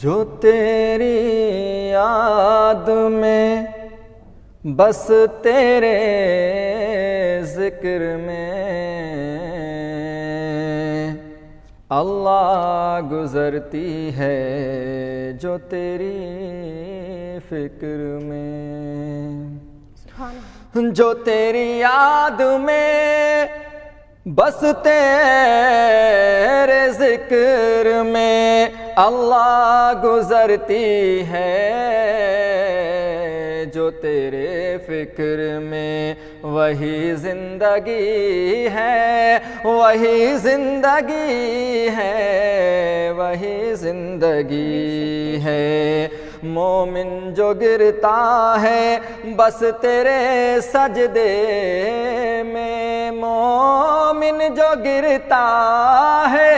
جو تیری یاد میں بس تیرے ذکر میں اللہ گزرتی ہے جو تیری فکر میں، جو تیری یاد میں بس تیرے ذکر میں اللہ گزرتی ہے، جو تیرے فکر میں وہی زندگی ہے، وہی زندگی ہے، وہی زندگی ہے۔ مومن جو گرتا ہے بس تیرے سجدے میں، مومن جو گرتا ہے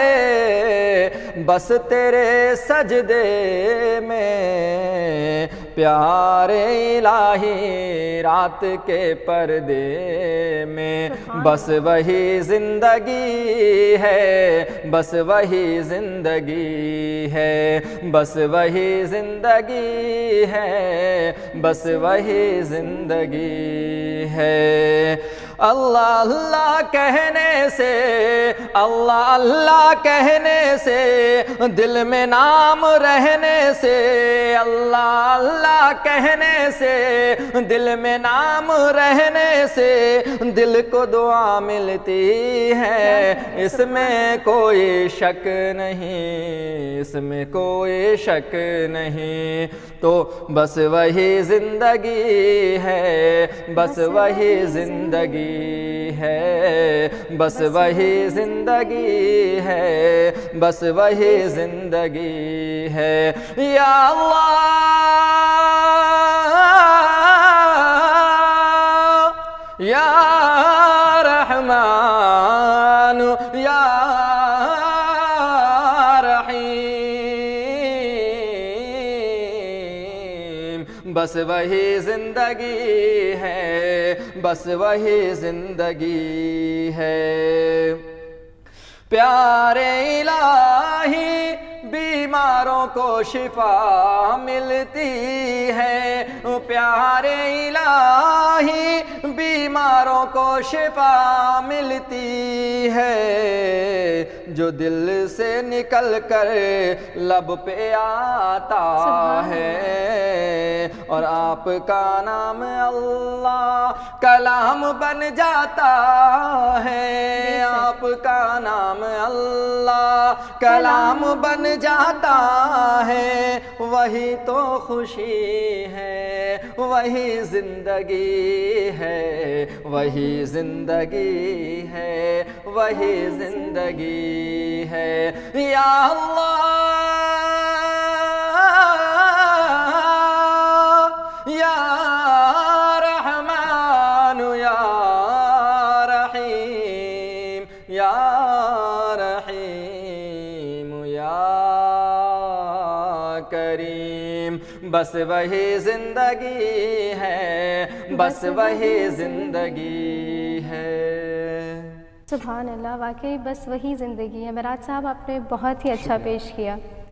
بس تیرے سجدے میں، پیارے الہی رات کے پردے میں، بس وہی زندگی ہے، بس وہی زندگی ہے، بس وہی زندگی ہے، بس وہی زندگی ہے۔ اللہ اللہ کہنے سے، اللہ اللہ کہنے سے، دل میں نام رہنے سے، اللہ اللہ کہنے سے، دل میں نام رہنے سے، دل کو دعا ملتی ہے، اس میں کوئی شک نہیں، اس میں کوئی شک نہیں۔ تو بس وہی زندگی ہے، بس وہی زندگی ہے، بس وہی زندگی ہے، بس وہی زندگی ہے۔ یا اللہ یا رحمان یا رحیم، بس وہی زندگی ہے، بس وہی زندگی ہے۔ پیارے الہی بیماروں کو شفا ملتی ہے، پیارے الہی بیماروں کو شفا ملتی ہے، جو دل سے نکل کر لب پہ آتا ہے، اور آپ کا نام اللہ کلام بن جاتا ہے، آپ کا نام اللہ کلام بن جاتا ہے، وہی تو خوشی ہے، وہی زندگی ہے، وہی زندگی ہے، وہی زندگی ہے۔ یا اللہ یا رحمان یا رحیم یا رحیم یا کریم، بس وہی زندگی ہے، بس وہی زندگی ہے۔ سبحان اللہ، واقعی بس وہی زندگی ہے۔ معراج صاحب آپ نے بہت ہی اچھا پیش کیا۔